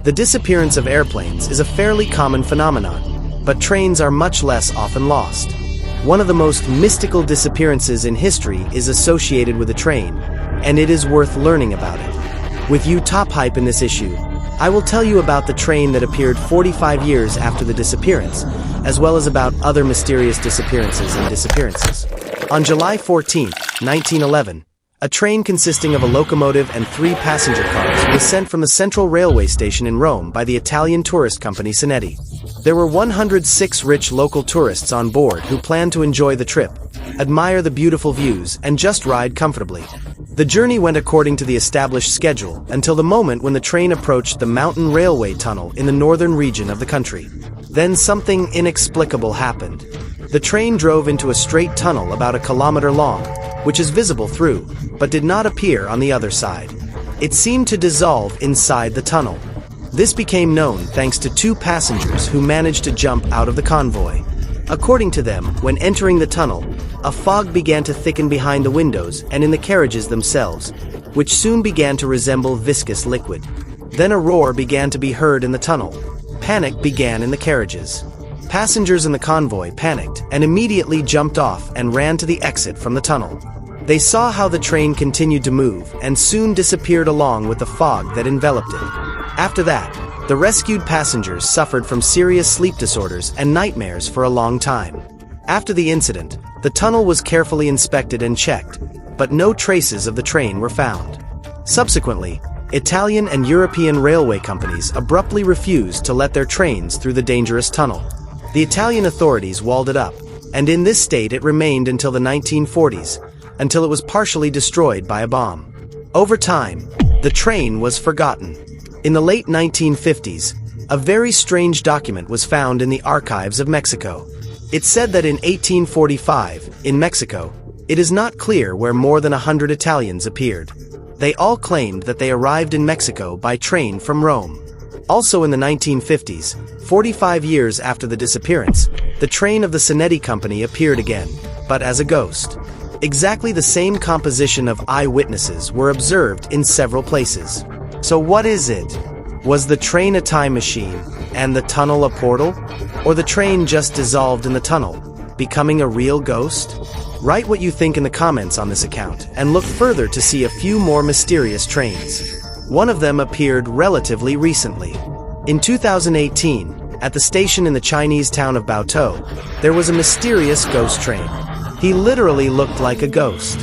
The disappearance of airplanes is a fairly common phenomenon, but trains are much less often lost. One of the most mystical disappearances in history is associated with a train, and it is worth learning about it. With you top hype in this issue, I will tell you about the train that appeared 45 years after the disappearance, as well as about other mysterious disappearances and disappearances. On July 14, 1911, a train consisting of a locomotive and 3 passenger cars was sent from the central railway station in Rome by the Italian tourist company Sinetti. There were 106 rich local tourists on board who planned to enjoy the trip, admire the beautiful views, and just ride comfortably. The journey went according to the established schedule until the moment when the train approached the mountain railway tunnel in the northern region of the country. Then something inexplicable happened. The train drove into a straight tunnel about a kilometer long, which is visible through, but did not appear on the other side. It seemed to dissolve inside the tunnel. This became known thanks to 2 passengers who managed to jump out of the convoy. According to them, when entering the tunnel, a fog began to thicken behind the windows and in the carriages themselves, which soon began to resemble viscous liquid. Then a roar began to be heard in the tunnel. Panic began in the carriages. Passengers in the convoy panicked and immediately jumped off and ran to the exit from the tunnel. They saw how the train continued to move and soon disappeared along with the fog that enveloped it. After that, the rescued passengers suffered from serious sleep disorders and nightmares for a long time. After the incident, the tunnel was carefully inspected and checked, but no traces of the train were found. Subsequently, Italian and European railway companies abruptly refused to let their trains through the dangerous tunnel. The Italian authorities walled it up, and in this state it remained until the 1940s, until it was partially destroyed by a bomb. Over time, the train was forgotten. In the late 1950s, a very strange document was found in the archives of Mexico. It said that in 1845, in Mexico, it is not clear where more than 100 Italians appeared. They all claimed that they arrived in Mexico by train from Rome. Also in the 1950s, 45 years after the disappearance, the train of the Sinetti Company appeared again, but as a ghost. Exactly the same composition of eyewitnesses were observed in several places. So what is it? Was the train a time machine, and the tunnel a portal? Or the train just dissolved in the tunnel, becoming a real ghost? Write what you think in the comments on this account, and look further to see a few more mysterious trains. One of them appeared relatively recently. In 2018, at the station in the Chinese town of Baotou, there was a mysterious ghost train. He literally looked like a ghost.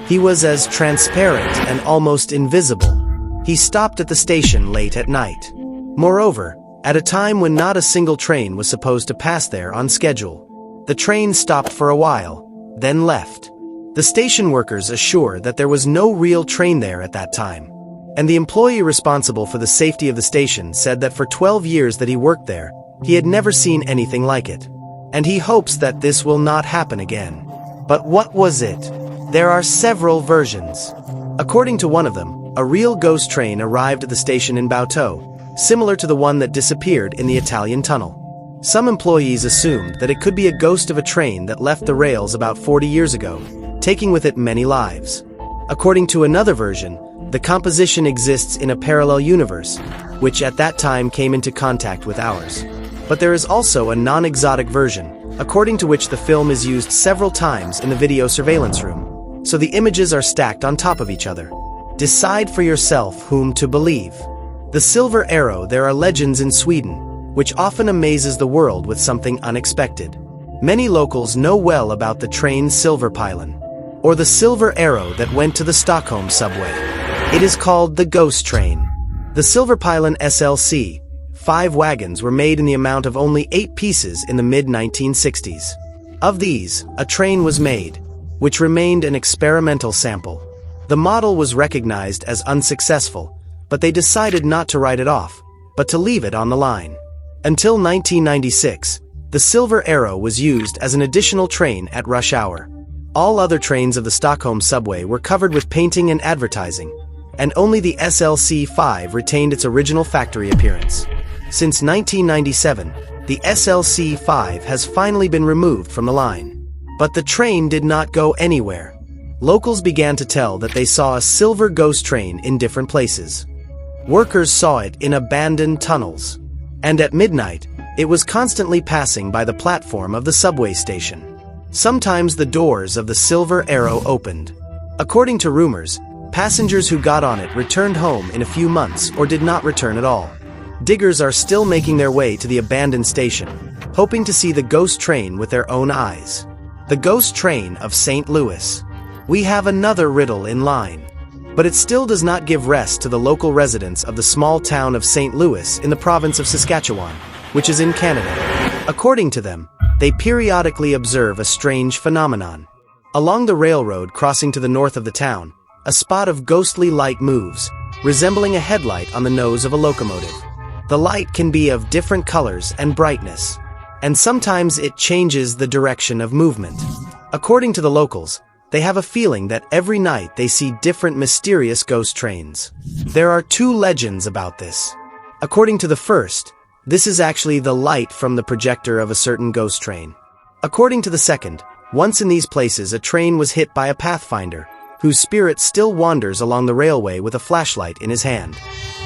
He was as transparent and almost invisible. He stopped at the station late at night. Moreover, at a time when not a single train was supposed to pass there on schedule. The train stopped for a while, then left. The station workers assure that there was no real train there at that time. And the employee responsible for the safety of the station said that for 12 years that he worked there, he had never seen anything like it. And he hopes that this will not happen again. But what was it? There are several versions. According to one of them, a real ghost train arrived at the station in Baotou, similar to the one that disappeared in the Italian tunnel. Some employees assumed that it could be a ghost of a train that left the rails about 40 years ago, taking with it many lives. According to another version, the composition exists in a parallel universe, which at that time came into contact with ours. But there is also a non-exotic version, according to which the film is used several times in the video surveillance room, so the images are stacked on top of each other. Decide for yourself whom to believe. The Silver Arrow. There are legends in Sweden, which often amazes the world with something unexpected. Many locals know well about the train's silver pylon, or the Silver Arrow that went to the Stockholm subway. It is called the Ghost Train. The Silver Pylon SLC, 5 wagons were made in the amount of only 8 pieces in the mid-1960s. Of these, a train was made, which remained an experimental sample. The model was recognized as unsuccessful, but they decided not to write it off, but to leave it on the line. Until 1996, the Silver Arrow was used as an additional train at rush hour. All other trains of the Stockholm subway were covered with painting and advertising, and only the SLC-5 retained its original factory appearance. Since 1997, the SLC-5 has finally been removed from the line. But the train did not go anywhere. Locals began to tell that they saw a silver ghost train in different places. Workers saw it in abandoned tunnels. And at midnight, it was constantly passing by the platform of the subway station. Sometimes the doors of the Silver Arrow opened. According to rumors, passengers who got on it returned home in a few months or did not return at all. Diggers are still making their way to the abandoned station, hoping to see the ghost train with their own eyes. The ghost train of St. Louis. We have another riddle in line. But it still does not give rest to the local residents of the small town of St. Louis in the province of Saskatchewan, which is in Canada. According to them, they periodically observe a strange phenomenon. Along the railroad crossing to the north of the town, a spot of ghostly light moves, resembling a headlight on the nose of a locomotive. The light can be of different colors and brightness, and sometimes it changes the direction of movement. According to the locals, they have a feeling that every night they see different mysterious ghost trains. There are two legends about this. According to the first, this is actually the light from the projector of a certain ghost train. According to the second, once in these places a train was hit by a pathfinder, whose spirit still wanders along the railway with a flashlight in his hand.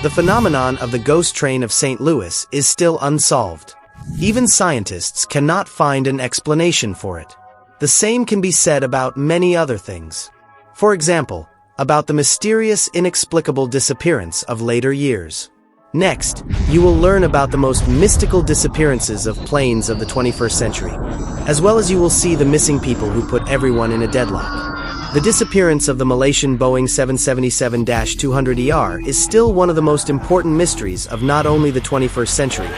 The phenomenon of the ghost train of St. Louis is still unsolved. Even scientists cannot find an explanation for it. The same can be said about many other things. For example, about the mysterious, inexplicable disappearance of later years. Next, you will learn about the most mystical disappearances of planes of the 21st century, as well as you will see the missing people who put everyone in a deadlock. The disappearance of the Malaysian Boeing 777-200ER is still one of the most important mysteries of not only the 21st century,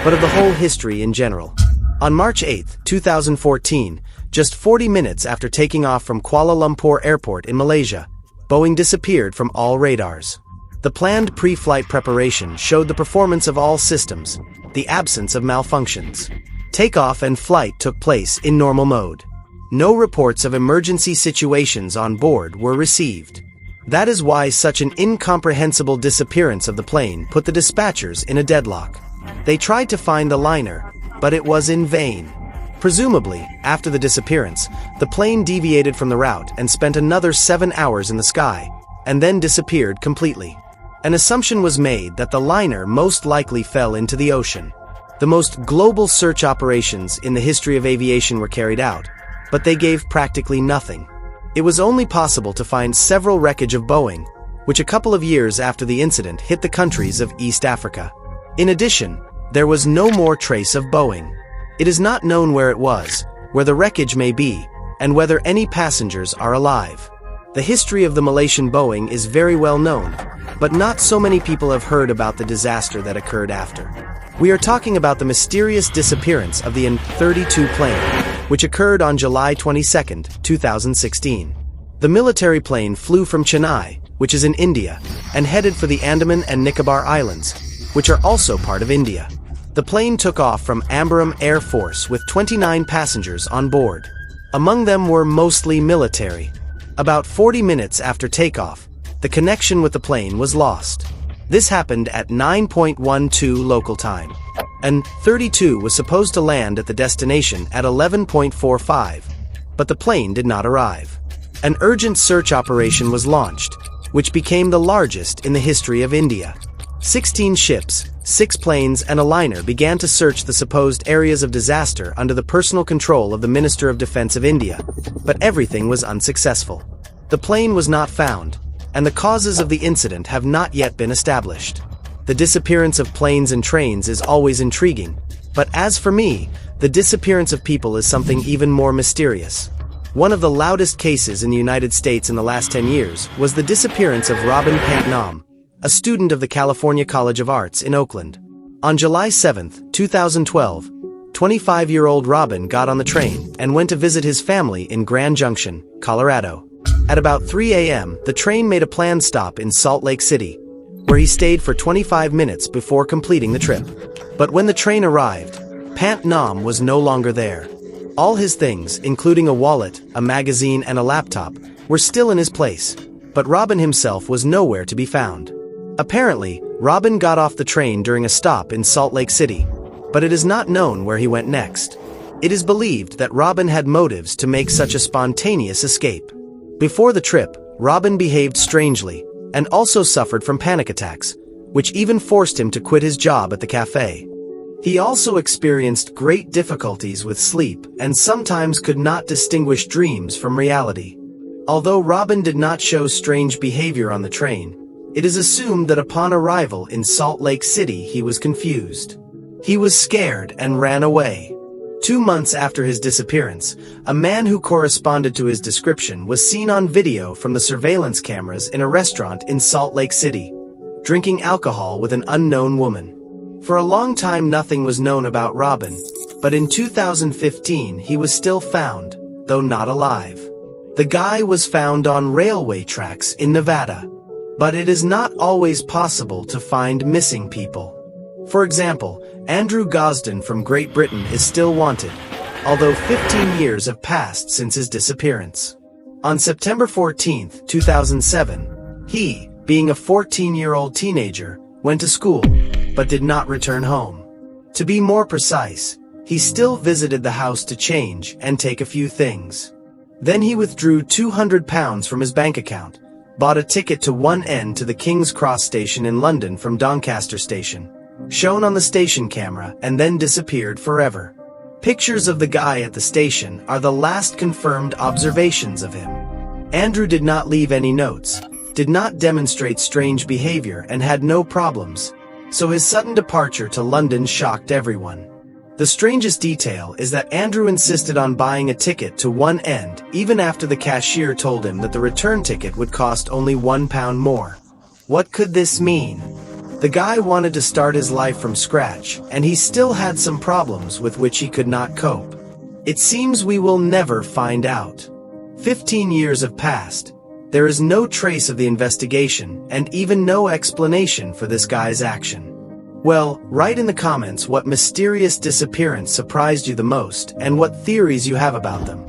but of the whole history in general. On March 8, 2014, just 40 minutes after taking off from Kuala Lumpur Airport in Malaysia, Boeing disappeared from all radars. The planned pre-flight preparation showed the performance of all systems, the absence of malfunctions. Takeoff and flight took place in normal mode. No reports of emergency situations on board were received. That is why such an incomprehensible disappearance of the plane put the dispatchers in a deadlock. They tried to find the liner, but it was in vain. Presumably, after the disappearance, the plane deviated from the route and spent another 7 hours in the sky, and then disappeared completely. An assumption was made that the liner most likely fell into the ocean. The most global search operations in the history of aviation were carried out, but they gave practically nothing. It was only possible to find several wreckage of Boeing, which a couple of years after the incident hit the countries of East Africa. In addition, there was no more trace of Boeing. It is not known where it was, where the wreckage may be, and whether any passengers are alive. The history of the Malaysian Boeing is very well known, but not so many people have heard about the disaster that occurred after. We are talking about the mysterious disappearance of the An-32 plane, which occurred on July 22, 2016. The military plane flew from Chennai, which is in India, and headed for the Andaman and Nicobar Islands, which are also part of India. The plane took off from Ambaram Air Force with 29 passengers on board. Among them were mostly military. About 40 minutes after takeoff, the connection with the plane was lost. This happened at 9:12 local time. An-32 was supposed to land at the destination at 11:45, but the plane did not arrive. An urgent search operation was launched, which became the largest in the history of India. 16 ships, 6 planes and a liner began to search the supposed areas of disaster under the personal control of the Minister of Defense of India, but everything was unsuccessful. The plane was not found, and the causes of the incident have not yet been established. The disappearance of planes and trains is always intriguing, but as for me, the disappearance of people is something even more mysterious. One of the loudest cases in the United States in the last 10 years was the disappearance of Robin Pantnom, a student of the California College of Arts in Oakland. On July 7, 2012, 25-year-old Robin got on the train and went to visit his family in Grand Junction, Colorado. At about 3 a.m., the train made a planned stop in Salt Lake City, where he stayed for 25 minutes before completing the trip. But when the train arrived, Pantnom was no longer there. All his things, including a wallet, a magazine, and a laptop, were still in his place, but Robin himself was nowhere to be found. Apparently, Robin got off the train during a stop in Salt Lake City, but it is not known where he went next. It is believed that Robin had motives to make such a spontaneous escape. Before the trip, Robin behaved strangely, and also suffered from panic attacks, which even forced him to quit his job at the cafe. He also experienced great difficulties with sleep and sometimes could not distinguish dreams from reality. Although Robin did not show strange behavior on the train, it is assumed that upon arrival in Salt Lake City he was confused. He was scared and ran away. 2 months after his disappearance, a man who corresponded to his description was seen on video from the surveillance cameras in a restaurant in Salt Lake City, drinking alcohol with an unknown woman. For a long time nothing was known about Robin, but in 2015 he was still found, though not alive. The guy was found on railway tracks in Nevada. But it is not always possible to find missing people. For example, Andrew Gosden from Great Britain is still wanted, although 15 years have passed since his disappearance. On September 14, 2007, he, being a 14-year-old teenager, went to school, but did not return home. To be more precise, he still visited the house to change and take a few things. Then he withdrew £200 from his bank account, bought a ticket to one end to the King's Cross station in London from Doncaster station, shown on the station camera, and then disappeared forever. Pictures of the guy at the station are the last confirmed observations of him. Andrew did not leave any notes, did not demonstrate strange behavior, and had no problems, so his sudden departure to London shocked everyone. The strangest detail is that Andrew insisted on buying a ticket to one end even after the cashier told him that the return ticket would cost only £1 more. What could this mean? The guy wanted to start his life from scratch, and he still had some problems with which he could not cope. It seems we will never find out. 15 years have passed. There is no trace of the investigation, and even no explanation for this guy's action. Well, write in the comments what mysterious disappearance surprised you the most and what theories you have about them.